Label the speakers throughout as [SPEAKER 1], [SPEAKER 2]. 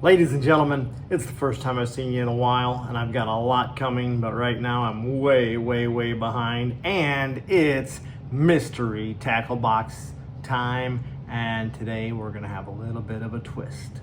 [SPEAKER 1] Ladies and gentlemen, it's the first time I've seen you in a while, and I've got a lot coming, but right now I'm way behind, and it's mystery tackle box time, and today we're gonna have a little bit of a twist.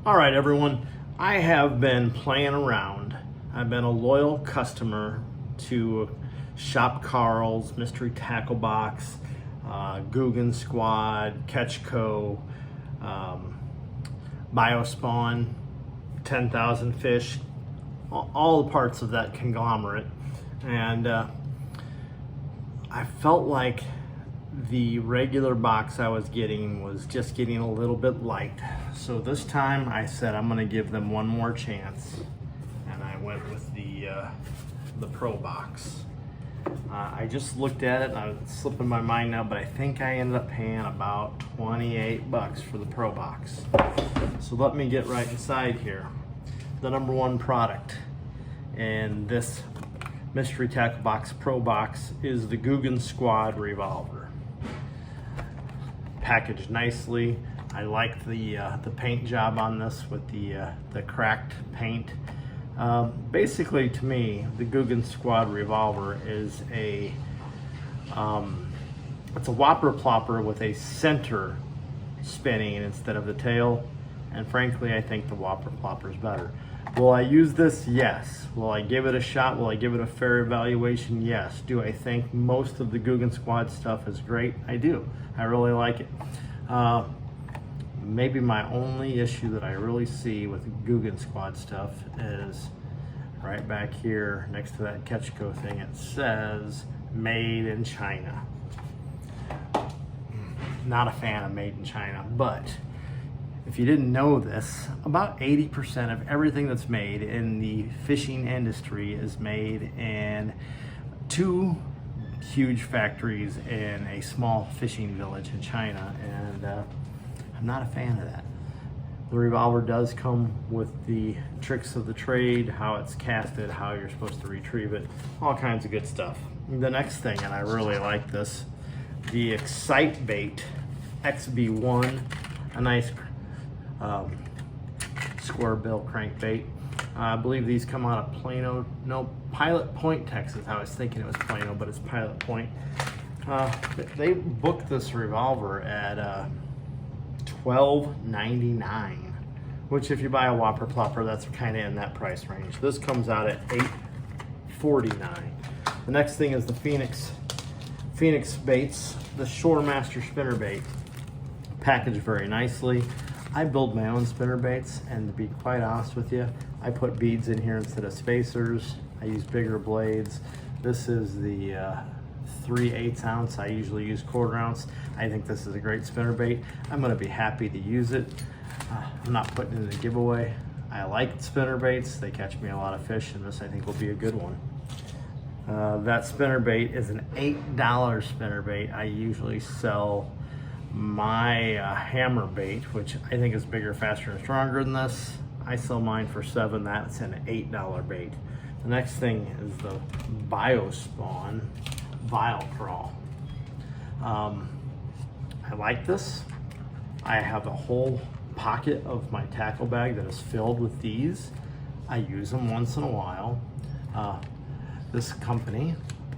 [SPEAKER 1] All right, everyone, I have been playing around. I've been a loyal customer to Shop Carl's Mystery Tackle Box, Guggen Squad, Catch Co, Biospawn, 10,000 Fish, all the parts of that conglomerate. And I felt like the regular box I was getting was just getting a little bit light. So this time I said I'm gonna give them one more chance. And I went with the Pro box. I just looked at it, and it's slipping my mind now, but I think I ended up paying about 28 bucks for the Pro box. So let me get right inside here. The number one product in this Mystery Tackle Box Pro box is the Guggen Squad Revolver. Packaged nicely. I like the paint job on this with the cracked paint. Basically, to me, the Guggen Squad Revolver is it's a whopper plopper with a center spinning instead of the tail, and frankly I think the whopper plopper is better. Will I use this? Yes. Will I give it a shot? Will I give it a fair evaluation? Yes. Do I think most of the Guggen Squad stuff is great? I do. I really like it. Maybe my only issue that I really see with Guggen Squad stuff is right back here next to that Catch Co thing. It says made in China. Not a fan of made in China, but if you didn't know this, about 80% of everything that's made in the fishing industry is made in two huge factories in a small fishing village in China, and I'm not a fan of that. The revolver does come with the tricks of the trade, how it's casted, how you're supposed to retrieve it, all kinds of good stuff. The next thing, and I really like this, the Bait XB1, a nice square bill crankbait. I believe these come out of Plano, no, Pilot Point, Texas. I was thinking it was Plano, but it's Pilot Point. They booked this revolver at $12.99, which if you buy a whopper plopper, that's kind of in that price range. This comes out at $8.49. The next thing is the Phoenix baits, the Shoremaster spinner bait, packaged very nicely. I build my own spinner baits, and to be quite honest with you, I put beads in here instead of spacers. I use bigger blades. This is the 3/8 ounce. I usually use 1/4 ounce. I think this is a great spinner bait. I'm gonna be happy to use it. I'm not putting it in a giveaway. I like spinner baits. They catch me a lot of fish, and this I think will be a good one. That spinner bait is an $8 spinner bait. I usually sell my hammer bait, which I think is bigger, faster, and stronger than this. I sell mine for $7. That's an $8 bait. The next thing is the Biospawn Vial Crawl. I like this. I have a whole pocket of my tackle bag that is filled with these. I use them once in a while. This company,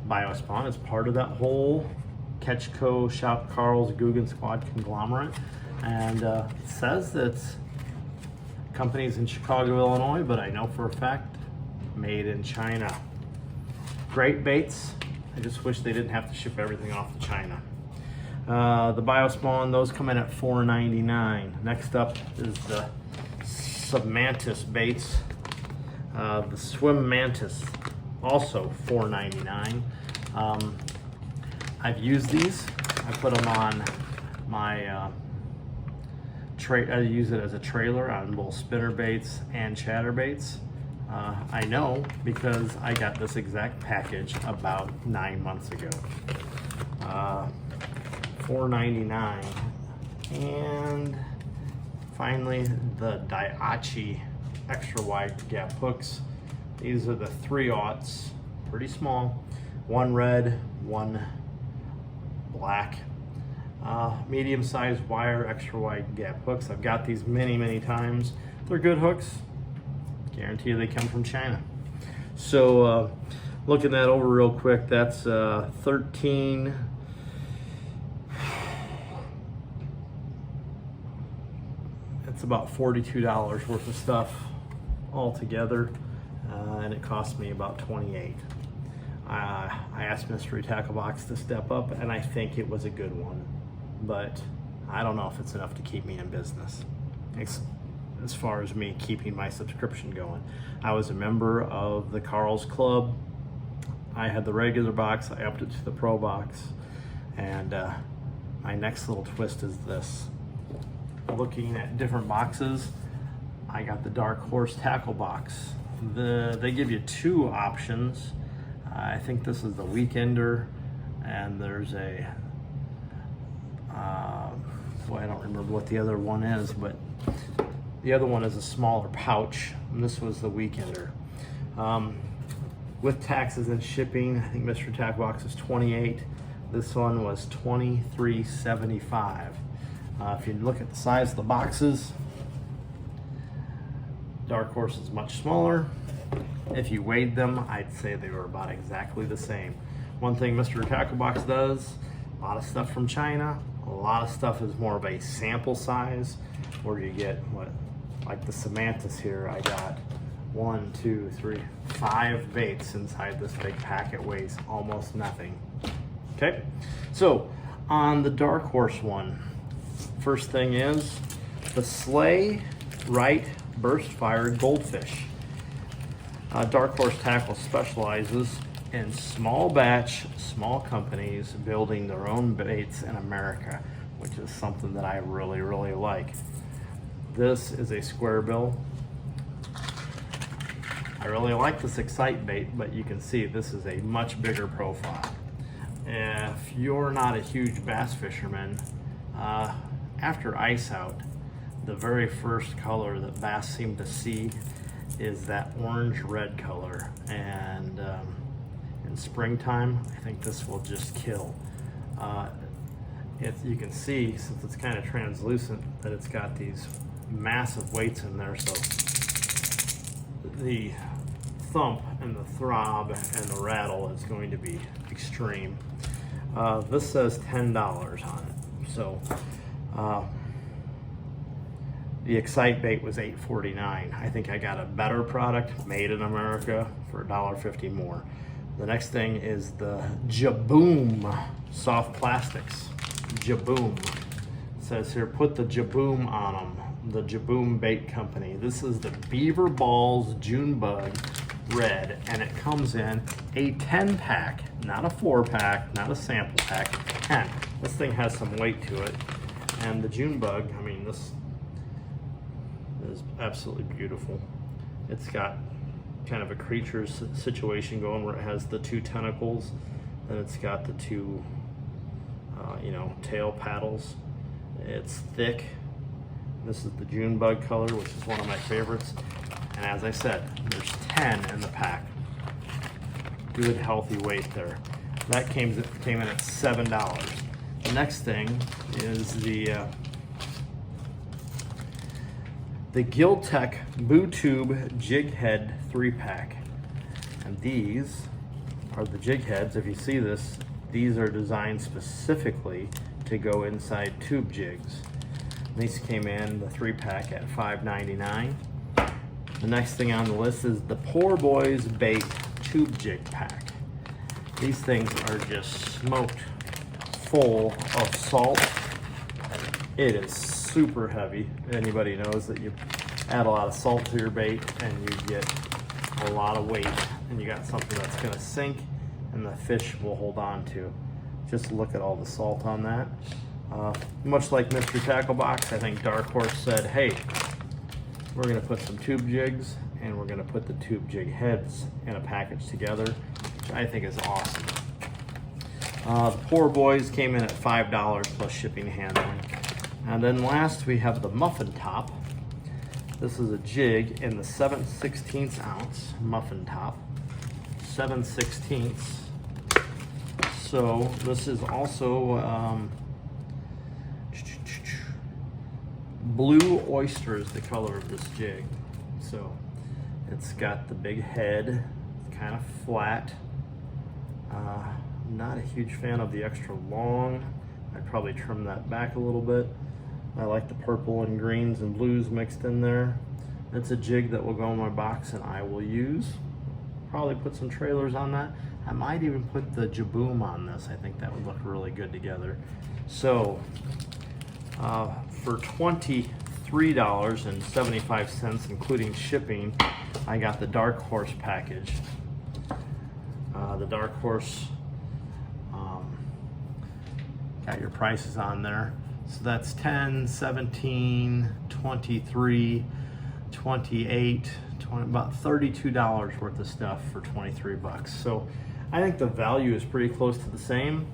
[SPEAKER 1] Biospawn, is part of that whole Catch Co, Shop Carl's, Guggen Squad conglomerate, and it says that company's in Chicago, Illinois, but I know for a fact made in China. Great baits. I just wish they didn't have to ship everything off to China. The Biospawn, those come in at $4.99. Next up is the Mantis baits. The Swim Mantis, also $4.99. I've used these. I put them on my I use it as a trailer on both spinner baits and chatter baits. I know because I got this exact package about 9 months ago. $4.99. And finally, the Daichi extra wide gap hooks. These are the 3/0, pretty small. one red, one black. Medium-sized wire, extra wide gap hooks. I've got these many times. They're good hooks. Guarantee you they come from China. So looking that over real quick, that's 13. It's about $42 worth of stuff altogether, and it cost me about $28. I asked Mystery Tackle Box to step up, and I think it was a good one, but I don't know if it's enough to keep me in business as far as me keeping my subscription going. I was a member of the Carl's Club. I had the regular box, I upped it to the Pro box, and my next little twist is this. Looking at different boxes, I got the Dark Horse Tackle Box. They give you two options. I think this is the Weekender, and there's a, boy, I don't remember what the other one is, but the other one is a smaller pouch, and this was the Weekender. With taxes and shipping, I think Mr. Tackle Box is $28. This one was $23.75. If you look at the size of the boxes, Dark Horse is much smaller. If you weighed them, I'd say they were about exactly the same. One thing Mr. Tackle Box does, a lot of stuff from China, a lot of stuff is more of a sample size, where you get what, like the Mantis here, I got 1, 2, 3, 5 baits inside this big pack. It weighs almost nothing. Okay, so on the Dark Horse one, first thing is the Slay Right Burst Fired Goldfish. Dark Horse Tackle specializes in small batch, small companies building their own baits in America, which is something that I really like. This is a square bill. I really like this Excite bait, but you can see this is a much bigger profile. If you're not a huge bass fisherman, after ice out, the very first color that bass seem to see is that orange-red color, and in springtime, I think this will just kill. You can see, since it's kind of translucent, that it's got these massive weights in there, so the thump and the throb and the rattle is going to be extreme. This says $10 on it, so the Excite bait was $8.49. I think I got a better product made in America for $1.50 more. The next thing is the Jaboom soft plastics. Jaboom. It says here, put the Jaboom on them. The Jaboom Bait Company. This is the Beaver Balls Junebug Red, and it comes in a 10-pack, not a 4-pack, not a sample pack, 10. This thing has some weight to it, and the Junebug, I mean, this is absolutely beautiful. It's got kind of a creature situation going where it has the 2 tentacles, and it's got the 2 tail paddles. It's thick. This is the Junebug color, which is one of my favorites, and as I said, there's 10 in the pack. Good healthy weight there. That came in at $7. The next thing is the Giltec Bootube Jig Head 3-pack. And these are the jig heads. If you see this, these are designed specifically to go inside tube jigs. These came in the 3-pack at $5.99. The next thing on the list is the Poor Boys Bait Tube Jig Pack. These things are just smoked full of salt. It is super heavy. Anybody knows that you add a lot of salt to your bait and you get a lot of weight, and you got something that's going to sink and the fish will hold on to. Just look at all the salt on that. Much like Mystery Tackle Box, I think Dark Horse said, hey, we're going to put some tube jigs and we're going to put the tube jig heads in a package together, which I think is awesome. The Poor Boys came in at $5 plus shipping and handling. And then last we have the Muffin Top. This is a jig in the 7/16 ounce Muffin Top. 7/16. also, this is also blue oyster is the color of this jig. So it's got the big head, it's kind of flat. Not a huge fan of the extra long. I'd probably trim that back a little bit. I like the purple and greens and blues mixed in there. It's a jig that will go in my box and I will use. Probably put some trailers on that. I might even put the Jaboom on this. I think that would look really good together. So for $23.75, including shipping, I got the Dark Horse package. The Dark Horse got your prices on there. So that's 10, 17, 23, 28, 20, about $32 worth of stuff for 23 bucks. So I think the value is pretty close to the same.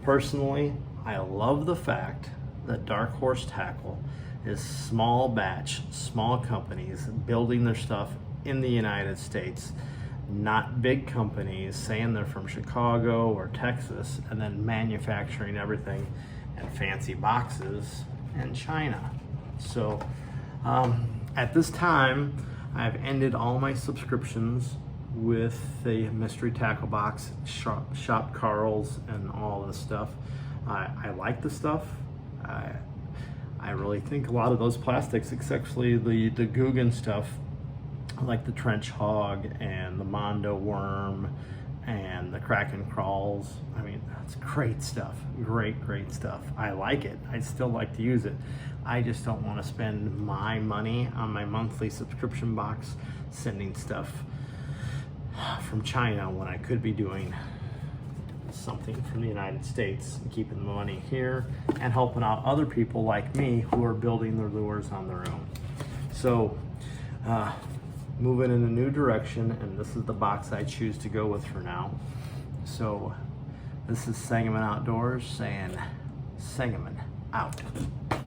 [SPEAKER 1] Personally, I love the fact that Dark Horse Tackle is small batch, small companies building their stuff in the United States, not big companies saying they're from Chicago or Texas and then manufacturing everything in fancy boxes in China. So at this time, I've ended all my subscriptions with the mystery tackle box, Shop Carl's, and all this stuff. I like the stuff. I really think a lot of those plastics, especially the Guggen stuff, like the Trench Hog and the Mondo Worm and the Kraken Crawls. I mean, that's great stuff. Great stuff. I like it. I still like to use it. I just don't want to spend my money on my monthly subscription box sending stuff from China when I could be doing something from the United States and keeping the money here and helping out other people like me who are building their lures on their own. So moving in a new direction, and this is the box I choose to go with for now. So this is Sangamon Outdoors saying Sangamon out.